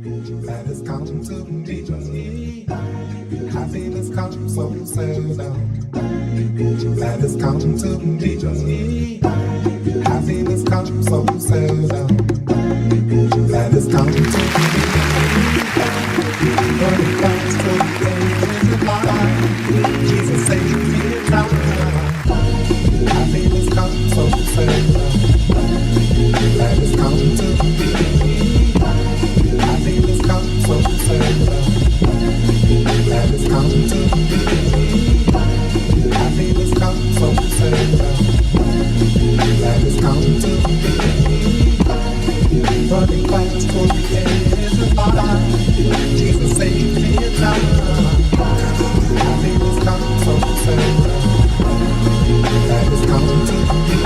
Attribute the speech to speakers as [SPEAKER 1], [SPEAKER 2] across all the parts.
[SPEAKER 1] that has come to me. Happiness comes so seldom, that has come to me. Happiness comes so seldom, that has come to me. But it comes to the end of life. Jesus saved me in time. Happiness comes so seldom, that has come to me. Happiness comes so seldom, that has come to me. Happiness comes so seldom, that has come to me. Running fast for the edge of life. Jesus saved me in time. Happiness comes so seldom, that has come to me.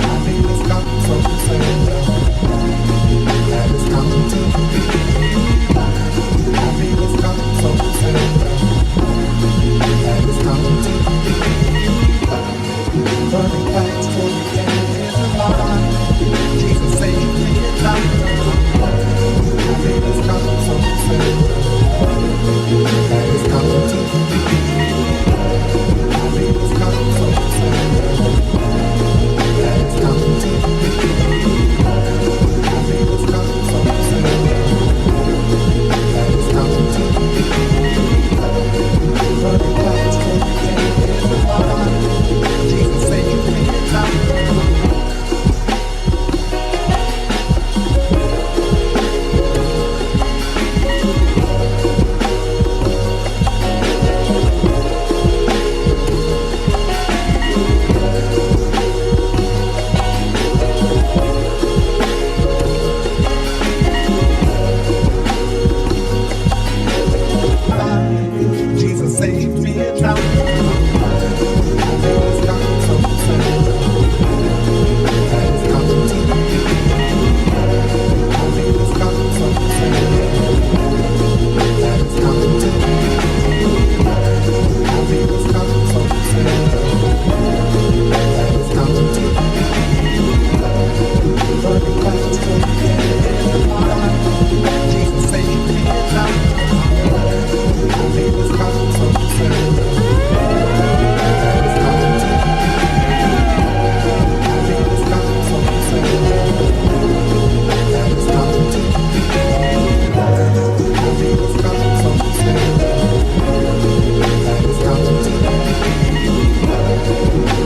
[SPEAKER 1] Happiness comes so seldom, that has come to me. Happiness comes so seldom, that has come to me. Running fast for the edge of life. Jesus saved me in time. Happiness comes so seldom, that has come to me. Happiness comes so seldom, that has come to me. Happiness comes so seldom, that has come to me. Running fast for the edge of life. Jesus saved me in time. Jesus saved me in time. Happiness comes so seldom, that has come to me. Happiness comes so seldom, that has come to me. Happiness comes so seldom, that has come to me. Running fast for the edge of life. Jesus saved me in time. Happiness comes so seldom, that has come to me. Happiness comes so seldom, that has come to me. Happiness comes so seldom, that has come to me.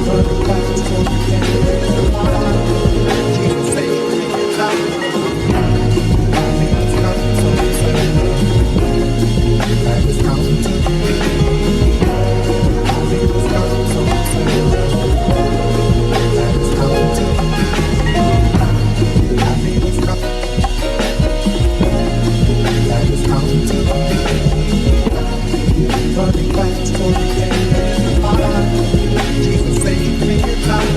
[SPEAKER 1] Running fast for the edge of life. Jesus saved me in time. Happiness comes so seldom, that has come to me. Happiness comes so seldom, that has come to me. Happiness comes, that has come to me. Running fast for the edge of life. Jesus saved me in time.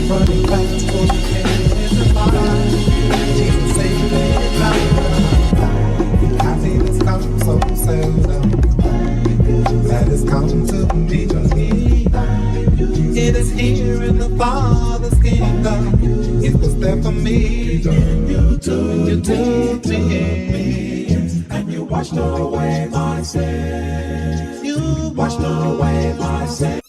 [SPEAKER 1] Running fast for the edge of life. Jesus saved me in time. Happiness comes so seldom, that has come to me. It is here in the Father's kingdom. It was there for me. You took me in, and you washed away my sins. You washed away my sins.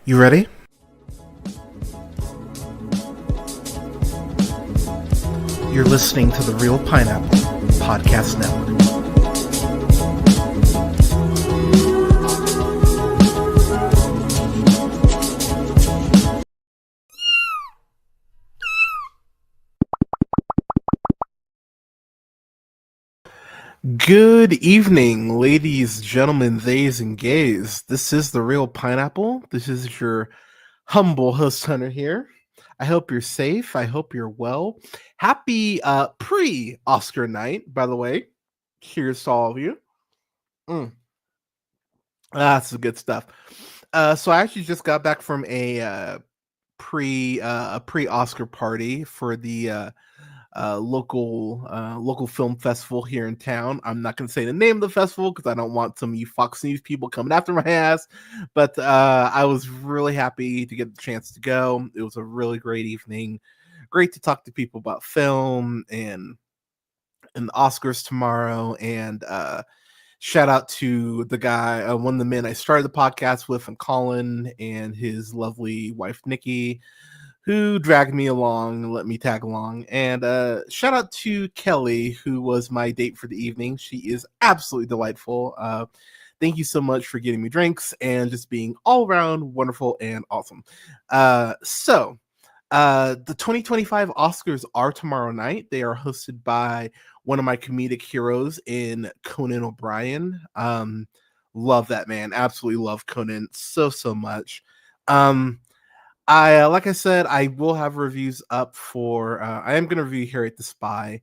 [SPEAKER 2] You ready? You're listening to the Real Pineapple Podcast Network. Good evening, ladies, gentlemen, theys, and gays. This is the Real Pineapple. This is your humble host, Hunter, here. I hope you're safe. I hope you're well. Happy pre-Oscar night, by the way. Cheers to all of you. That's some good stuff. So I actually just got back from a pre-Oscar party for the local film festival here in town. I'm not going to say the name of the festival because I don't want some of you Fox News people coming after my ass. But I was really happy to get the chance to go. It was a really great evening. Great to talk to people about film and the Oscars tomorrow. And shout out to the guy, one of the men I started the podcast with, and Colin and his lovely wife Nikki, who dragged me along and let me tag along. And shout out to Kelly, who was my date for the evening. She is absolutely delightful. Thank you so much for getting me drinks and just being all around wonderful and awesome. So the 2025 Oscars are tomorrow night. They are hosted by one of my comedic heroes in Conan O'Brien. Love that man. Absolutely love Conan so much. Like I said, I will have reviews up for. I am going to review Harriet the Spy,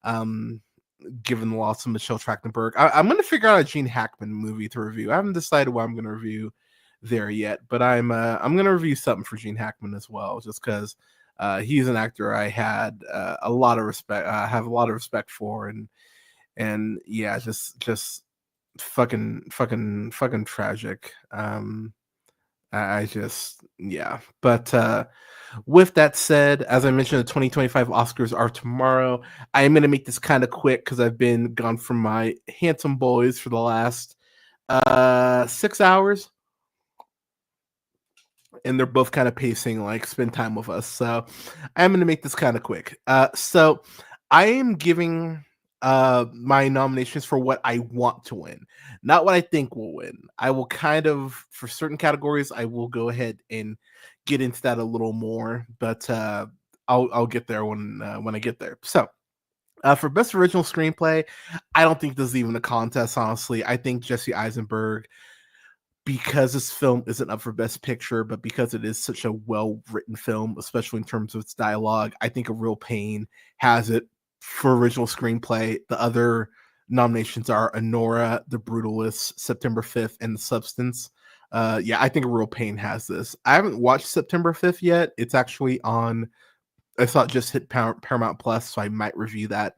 [SPEAKER 2] given the loss of Michelle Trachtenberg. I'm going to figure out a Gene Hackman movie to review. I haven't decided what I'm going to review there yet, but I'm going to review something for Gene Hackman as well, just because he's an actor I had a lot of respect. Have a lot of respect for, and yeah, just fucking tragic. I just, yeah. But with that said, as I mentioned, the 2025 Oscars are tomorrow. I am going to make this kind of quick because I've been gone from my handsome boys for the last 6 hours. And they're both kind of pacing, like, spend time with us. So I'm going to make this kind of quick. So I am giving my nominations for what I want to win, not what I think will win. I will kind of, for certain categories, I will go ahead and get into that a little more, but I'll get there when I get there. So for best original screenplay, I don't think this is even a contest, honestly. I think Jesse Eisenberg, because this film isn't up for best picture, but because it is such a well-written film, especially in terms of its dialogue, I think A Real Pain has it for original screenplay. The other nominations are Anora, The Brutalists, September 5th, and The Substance. Yeah, I think A Real Pain has this. I haven't watched September 5th yet. It's actually on, I saw it just hit Paramount Plus, so I might review that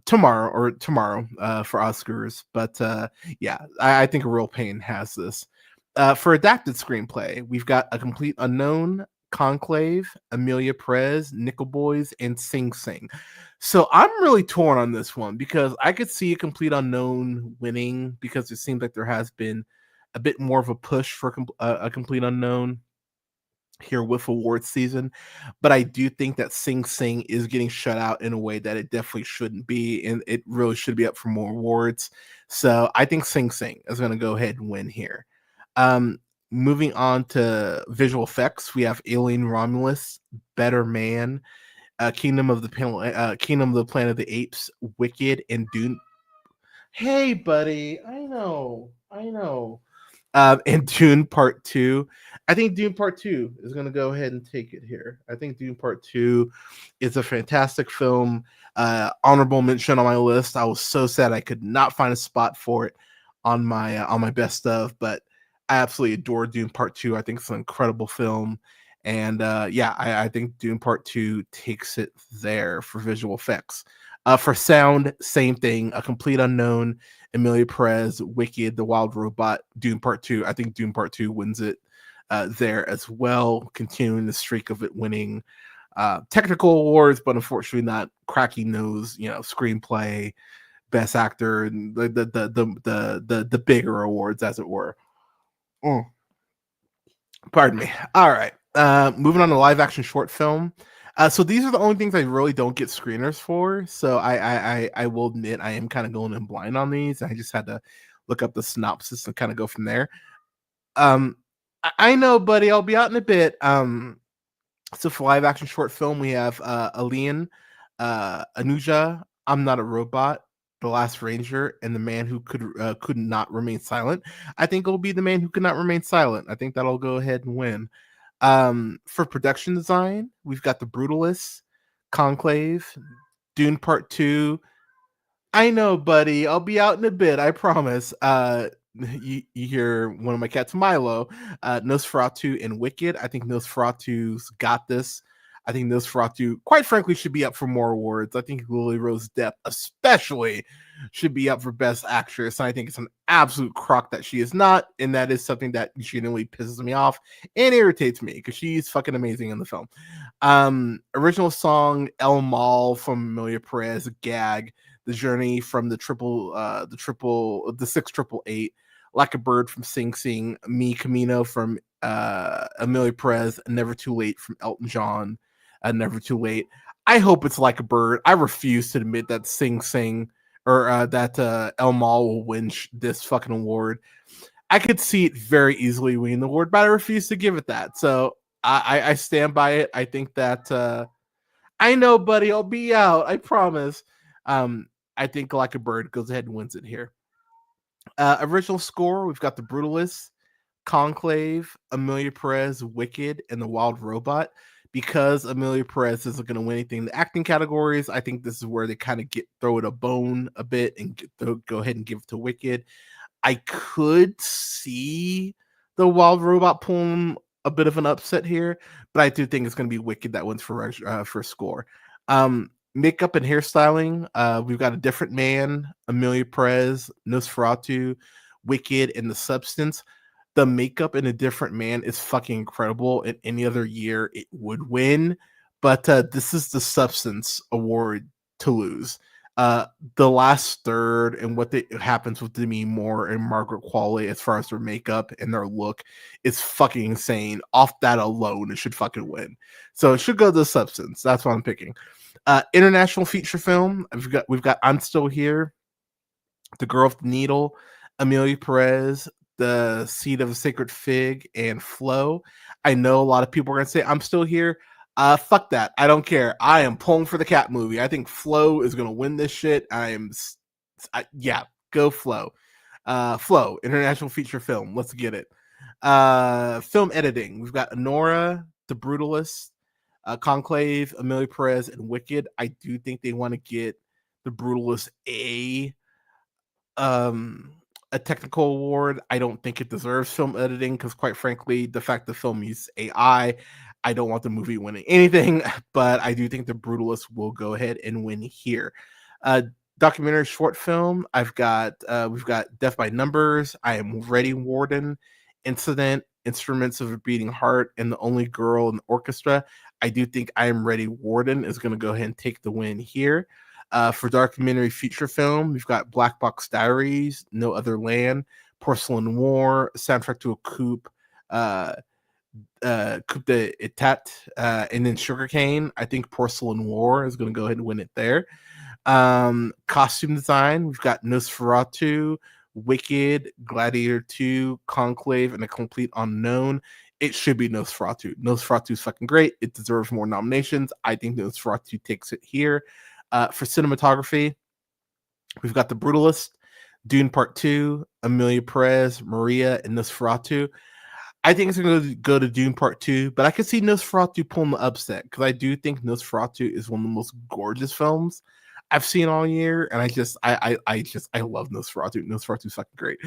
[SPEAKER 2] tomorrow for Oscars. But yeah, I think A Real Pain has this. For adapted screenplay, we've got A Complete Unknown, Conclave, Amelia Perez, Nickel Boys, and Sing Sing. So I'm really torn on this one because I could see A Complete Unknown winning because it seems like there has been a bit more of a push for A Complete Unknown here with awards season, but I do think that Sing Sing is getting shut out in a way that it definitely shouldn't be, and it really should be up for more awards. So I think Sing Sing is going to go ahead and win here. Moving on to visual effects, we have Alien Romulus, Better Man, Kingdom of the Planet of the Apes, Wicked, and Dune. Hey, buddy, I know. And Dune Part 2. I think Dune Part 2 is going to go ahead and take it here. I think Dune Part 2 is a fantastic film. Honorable mention on my list. I was so sad I could not find a spot for it on my best of, but I absolutely adore Dune Part 2. I think it's an incredible film. And yeah, I think Dune Part 2 takes it there for visual effects. For sound, same thing. A Complete Unknown, Amelia Perez, Wicked, The Wild Robot, Dune Part 2. I think Dune Part 2 wins it there as well, continuing the streak of it winning technical awards, but unfortunately not cracking those, screenplay, best actor, and the bigger awards, as it were. Pardon me. All right. Moving on to live action short film. So these are the only things I really don't get screeners for. So I will admit I am kind of going in blind on these. I just had to look up the synopsis and kind of go from there. Um, I know, buddy. I'll be out in a bit. So for live action short film, we have Alien, Anuja, I'm Not a Robot, The Last Ranger, and The Man Who Could Not Remain Silent. I think it'll be The Man Who Could Not Remain Silent. I think that'll go ahead and win. For production design, we've got The Brutalist, Conclave, Dune Part 2. I know, buddy. I'll be out in a bit. I promise. You hear one of my cats, Milo, Nosferatu and Wicked. I think Nosferatu's got this. I think Nosferatu, quite frankly, should be up for more awards. I think Lily Rose Depp, especially, should be up for Best Actress. And I think it's an absolute crock that she is not. And that is something that genuinely pisses me off and irritates me because she's fucking amazing in the film. Original song, El Mal from Amelia Perez, Gag. The Journey from the 688, Like a Bird from Sing Sing, Me Camino from Amelia Perez, Never Too Late from Elton John, Never Too Late. I hope it's Like a Bird. I refuse to admit that Sing Sing or that El Mal will win this fucking award. I could see it very easily winning the award, but I refuse to give it that. So I stand by it. I think that I know, buddy. I'll be out. I promise. I think Like a Bird goes ahead and wins it here. Original score, we've got The Brutalist, Conclave, Amelia Perez, Wicked, and The Wild Robot. Because Amelia Perez isn't going to win anything in the acting categories, I think this is where they kind of throw it a bone a bit and go ahead and give it to Wicked. I could see The Wild Robot pulling a bit of an upset here, but I do think it's going to be Wicked that wins for score. Makeup and hairstyling, we've got A Different Man, Amelia Perez, Nosferatu, Wicked, and The Substance. The makeup in A Different Man is fucking incredible. In any other year, it would win, but this is The Substance award to lose. The last third and what happens with Demi Moore and Margaret Qualley as far as their makeup and their look is fucking insane. Off that alone, it should fucking win. So it should go to The Substance. That's what I'm picking. International feature film. We've got I'm Still Here, The Girl with the Needle, Amelia Perez, The Seed of a Sacred Fig, and Flow. I know a lot of people are gonna say I'm Still Here. Fuck that. I don't care. I am pulling for the cat movie. I think Flow is gonna win this shit. Go Flow. Flow, international feature film. Let's get it. Film editing. We've got Anora, The Brutalist, Conclave, Amelia Perez, and Wicked. I do think they want to get The Brutalist a technical award. I don't think it deserves film editing because, quite frankly, the fact the film uses AI, I don't want the movie winning anything. But I do think The Brutalist will go ahead and win here. Documentary short film. We've got Death by Numbers, I Am Ready, Warden, Incident, Instruments of a Beating Heart, and The Only Girl in the Orchestra. I do think I Am Ready, Warden is going to go ahead and take the win here. For documentary feature film, we've got Black Box Diaries, No Other Land, Porcelain War, soundtrack to a Coupe, Coupe d'Etat, and then Sugarcane. I think Porcelain War is going to go ahead and win it there. Costume design, we've got Nosferatu, Wicked, Gladiator 2, Conclave, and A Complete Unknown. It should be Nosferatu. Nosferatu's fucking great. It deserves more nominations. I think Nosferatu takes it here. For cinematography, we've got The Brutalist, Dune Part 2, Amelia Perez, Maria, and Nosferatu. I think it's going to go to Dune Part 2, but I could see Nosferatu pulling the upset because I do think Nosferatu is one of the most gorgeous films I've seen all year, and I love Nosferatu. Nosferatu's fucking great.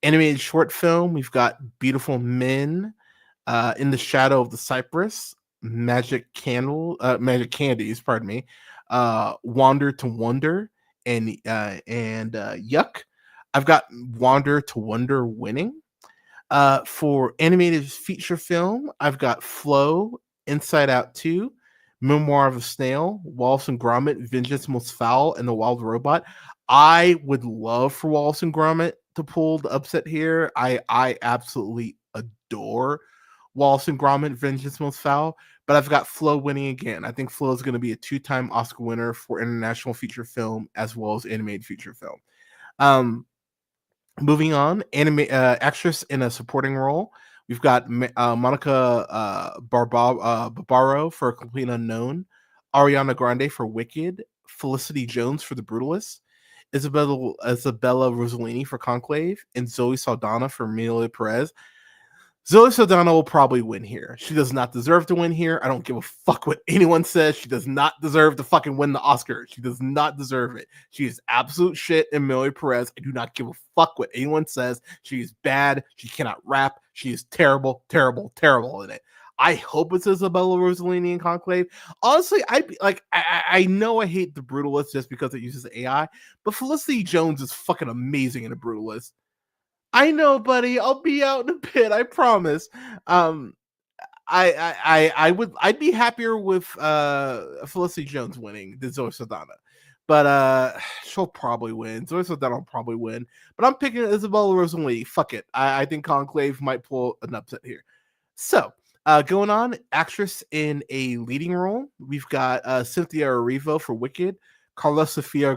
[SPEAKER 2] Animated short film, we've got Beautiful Men, In the Shadow of the Cypress, Magic Candies, pardon me, Wander to Wonder, and Yuck. I've got Wander to Wonder winning. For animated feature film, I've got Flow, Inside Out 2, Memoir of a Snail, Wallace and Gromit, Vengeance Most Foul, and The Wild Robot. I would love for Wallace and Gromit to pull the upset here. I absolutely adore Wallace and Gromit, Vengeance Most Foul, but I've got Flo winning again. I think Flo is going to be a 2-time Oscar winner for international feature film as well as animated feature film. Moving on, actress in a supporting role. We've got Monica Barbaro for A Complete Unknown, Ariana Grande for Wicked, Felicity Jones for The Brutalist, Isabella Rossellini for Conclave, and Zoe Saldana for Amelia Perez. Zoe Saldana will probably win here. She does not deserve to win here. I don't give a fuck what anyone says. She does not deserve to fucking win the Oscar. She does not deserve it. She is absolute shit in Amelia Perez. I do not give a fuck what anyone says. She is bad. She cannot rap. She is terrible, terrible, terrible in it. I hope it's Isabella Rossellini in Conclave. Honestly, I'd be like, I know I hate The Brutalist just because it uses AI, but Felicity Jones is fucking amazing in The Brutalist. I know, buddy. I'll be out in a bit. I promise. I'd be happier with Felicity Jones winning than Zoe Saldana, but she'll probably win. Zoe Saldana will probably win, but I'm picking Isabella Rossellini. Fuck it. I think Conclave might pull an upset here. So going on, actress in a leading role, we've got Cynthia Erivo for Wicked, Carla Sofia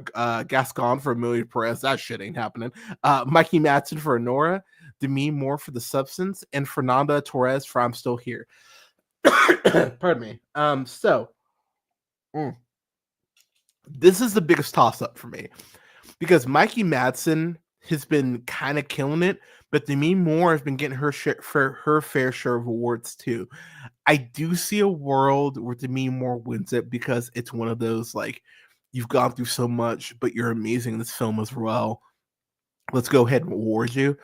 [SPEAKER 2] Gascon for Amelia Perez. That shit ain't happening. Mikey Madsen for Honora, Demi Moore for The Substance, and Fernanda Torres for I'm Still Here. Pardon me. This is the biggest toss-up for me because Mikey Madsen has been kind of killing it, but Demi Moore has been getting her fair share of awards too. I do see a world where Demi Moore wins it because it's one of those like, you've gone through so much, but you're amazing in this film as well. Let's go ahead and award you.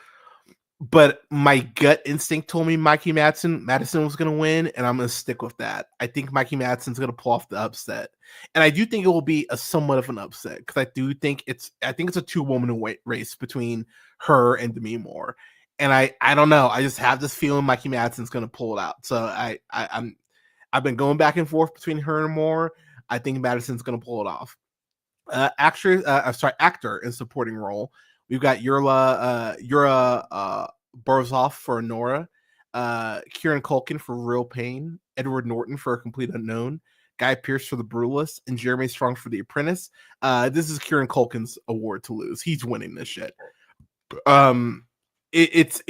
[SPEAKER 2] But my gut instinct told me Mikey Madsen was going to win, and I'm going to stick with that. I think Mikey Madsen's going to pull off the upset, and I do think it will be a somewhat of an upset because I think it's a 2-woman race between her and Demi Moore, and I don't know. I just have this feeling Mikey Madsen's going to pull it out. So I've been going back and forth between her and Moore. I think Madsen's going to pull it off. Actor in supporting role. We've got Yura Borzov for Honora, Kieran Culkin for Real Pain, Edward Norton for A Complete Unknown, Guy Pearce for The Brutalist, and Jeremy Strong for The Apprentice. This is Kieran Culkin's award to lose. He's winning this shit. He's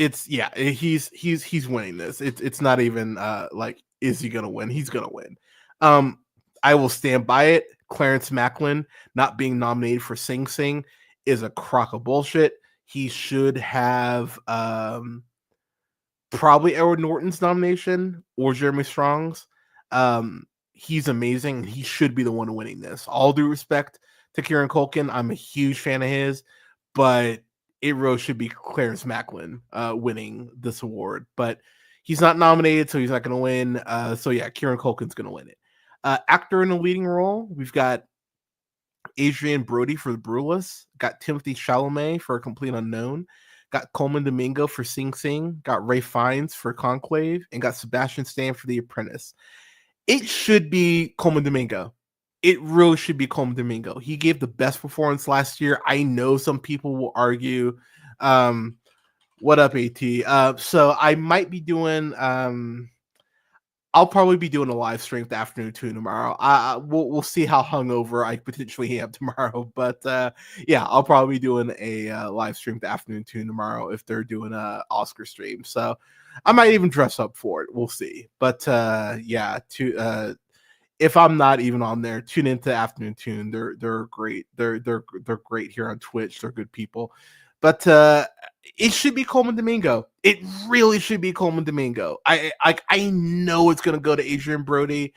[SPEAKER 2] winning this. It's not even like, is he gonna win? He's gonna win. I will stand by it. Clarence Macklin not being nominated for Sing Sing is a crock of bullshit. He should have probably Edward Norton's nomination or Jeremy Strong's. He's amazing. He should be the one winning this. All due respect to Kieran Culkin, I'm a huge fan of his, but it really should be Clarence Macklin winning this award. But he's not nominated, so he's not going to win. So yeah, Kieran Culkin's going to win it. Actor in a leading role, we've got Adrian Brody for The Brutalist, got Timothy Chalamet for A Complete Unknown, got Coleman Domingo for Sing Sing, got Ray Fiennes for Conclave, and got Sebastian Stan for The Apprentice. It should be Coleman Domingo. It really should be Coleman Domingo. He gave the best performance last year. I know some people will argue. What up, AT? So I might be doing... I'll probably be doing a live stream the afternoon too tomorrow. We'll see how hungover I potentially am tomorrow, but yeah, I'll probably be doing a live stream the afternoon too tomorrow if they're doing a Oscar stream. So I might even dress up for it. We'll see. But yeah, if I'm not even on there, tune into Afternoon Tune. They're great. They're great here on Twitch. They're good people. But it should be Coleman Domingo. It really should be Coleman Domingo. I know it's gonna go to Adrian Brody,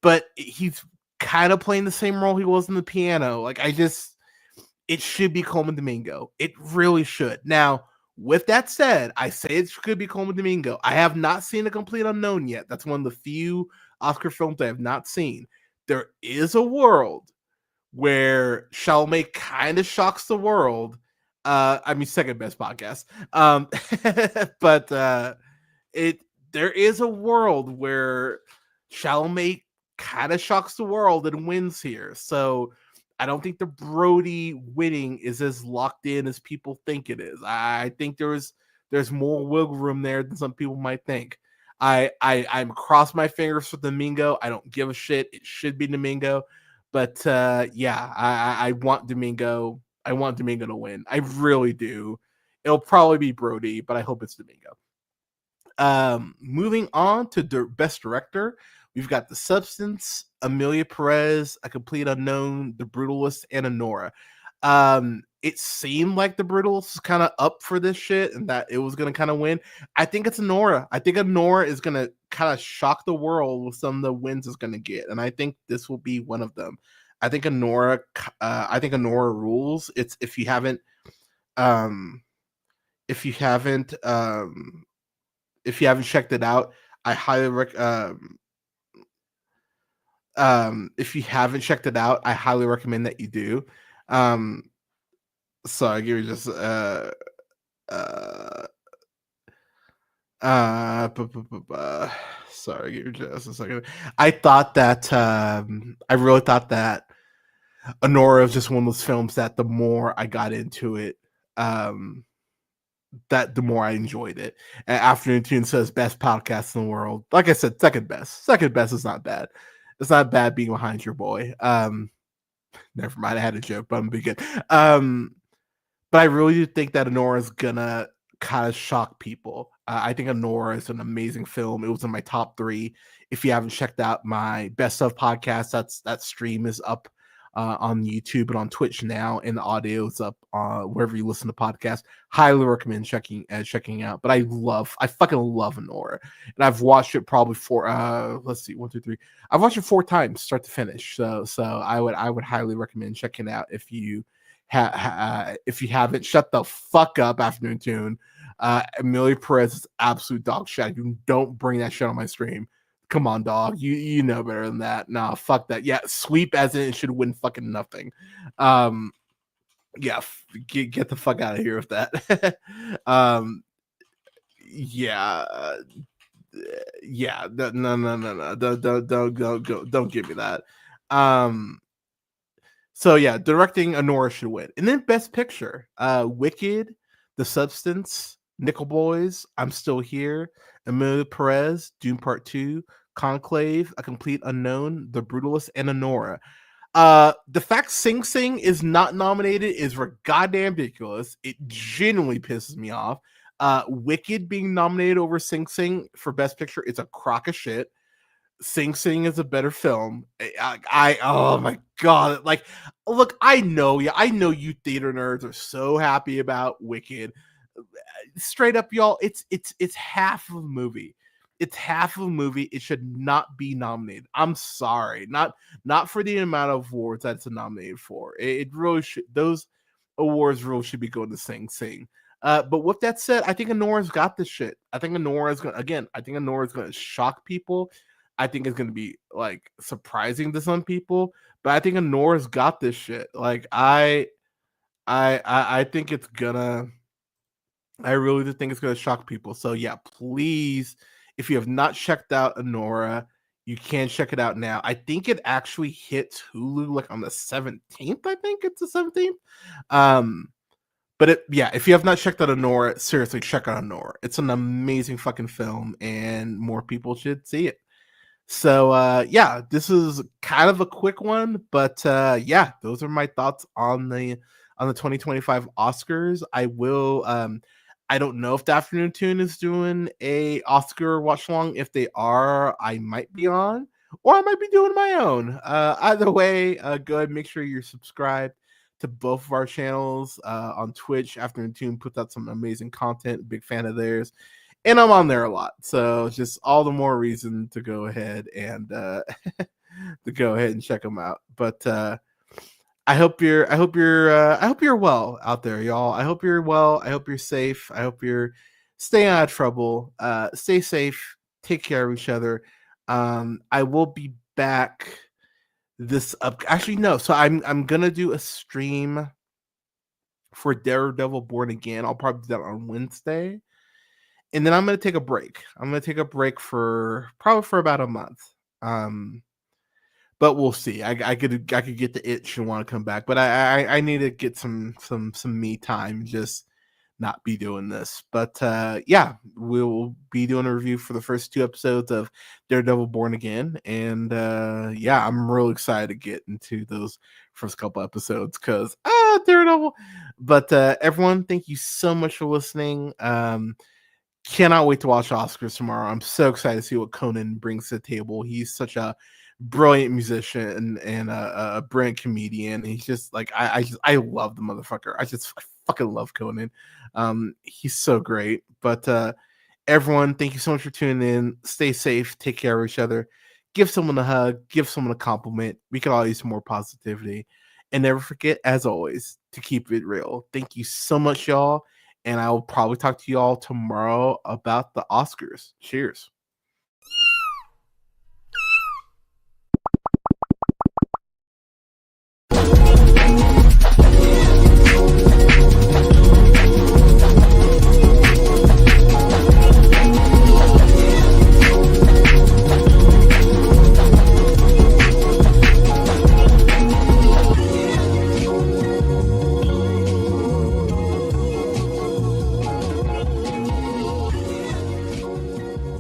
[SPEAKER 2] but he's kind of playing the same role he was in The Piano. It should be Coleman Domingo. It really should. Now, with that said, I say it could be Coleman Domingo. I have not seen A Complete Unknown yet. That's one of the few Oscar films I have not seen. There is a world where Chalamet kind of shocks the world. Second best podcast. But there is a world where Chalamet kind of shocks the world and wins here. So I don't think the Brody winning is as locked in as people think it is. I think there's more wiggle room there than some people might think. I'm cross my fingers for Domingo. I don't give a shit. It should be Domingo, but yeah, I want Domingo. I want Domingo to win. I really do. It'll probably be Brody, but I hope it's Domingo. Moving on to best director, we've got The Substance, Amelia Perez, A Complete Unknown, The Brutalist, and Anora. It seemed like The Brutalist was kind of up for this shit and that it was gonna kind of win. I think it's Anora. I think Anora is gonna kind of shock the world with some of the wins it's gonna get, and I think this will be one of them. I think Anora. I think Anora rules. It's if you haven't, um, if you haven't, if you haven't checked it out, I highly if you haven't checked it out, I highly recommend that you do. Sorry, give me just sorry, give me just a second. I thought that I really thought that Anora was just one of those films that the more I got into it, that the more I enjoyed it. And Afternoon Tune says best podcast in the world. Like I said, second best. Second best is not bad. It's not bad being behind your boy. Never mind, I had a joke, but I'm be good. But I really do think that Anora is gonna kind of shock people. I think Anora is an amazing film. It was in my top 3. If you haven't checked out my best of podcast, that stream is up on YouTube and on Twitch now, and the audio is up wherever you listen to podcasts. Highly recommend checking out. But I fucking love Anora, and I've watched it probably let's see, 1, 2, 3. I've watched it 4 times, start to finish. So I would highly recommend checking it out if you if you haven't. Shut the fuck up, Afternoon Tune. Amelia Perez is absolute dog shit. You don't bring that shit on my stream. Come on, dog. You know better than that. Nah, fuck that. Yeah, sweep as in it should win fucking nothing. Yeah, get the fuck out of here with that. Yeah, yeah. No. Don't give me that. So yeah, directing Anora should win, and then Best Picture, Wicked, The Substance, Nickel Boys, I'm Still Here, Amelia Perez, Dune Part 2, Conclave, A Complete Unknown, The Brutalist, and Anora. The fact Sing Sing is not nominated is goddamn ridiculous. It genuinely pisses me off. Wicked being nominated over Sing Sing for Best Picture is a crock of shit. Sing Sing is a better film. Oh my god! Like, look, I know you theater nerds are so happy about Wicked. Straight up, y'all, it's half of a movie. It's half of a movie. It should not be nominated. I'm sorry, not for the amount of awards that it's nominated for. It really should. Those awards really should be going to Sing Sing. But with that said, I think Anora's got this shit. I think Anora's gonna shock people. I think it's gonna be like surprising to some people, but I think Anora's got this shit. Like I think it's gonna. I really do think it's gonna shock people. So yeah, please, if you have not checked out Anora, you can check it out now. I think it actually hits Hulu like on the 17th. I think it's the 17th. But if you have not checked out Anora, seriously, check out Anora. It's an amazing fucking film, and more people should see it. So yeah, this is kind of a quick one, but yeah, those are my thoughts on the 2025 Oscars. I don't know if the Afternoon Tune is doing a Oscar watch along. If they are, I might be on, or I might be doing my own. Either way, go ahead and make sure you're subscribed to both of our channels on Twitch. Afternoon Tune puts out some amazing content. Big fan of theirs. And I'm on there a lot, so it's just all the more reason to go ahead and check them out. But I hope you're well out there, y'all. I hope you're well. I hope you're safe. I hope you're staying out of trouble. Stay safe. Take care of each other. I will be back actually no. So I'm gonna do a stream for Daredevil Born Again. I'll probably do that on Wednesday. And then I'm going to take a break. I'm going to take a break for about a month. But we'll see. I could get the itch and want to come back, but I need to get some me time. Just not be doing this. But yeah, we'll be doing a review for the first 2 episodes of Daredevil Born Again. And yeah, I'm real excited to get into those first couple episodes because Daredevil. But everyone, thank you so much for listening. Cannot wait to watch Oscars tomorrow. I'm so excited to see what Conan brings to the table. He's such a brilliant musician and a brilliant comedian. He's just like I love the motherfucker. I fucking love Conan. He's so great. But everyone, thank you so much for tuning in. Stay safe. Take care of each other. Give someone a hug. Give someone a compliment. We could all use some more positivity. And never forget, as always, to keep it real. Thank you so much, y'all. And I will probably talk to you all tomorrow about the Oscars. Cheers.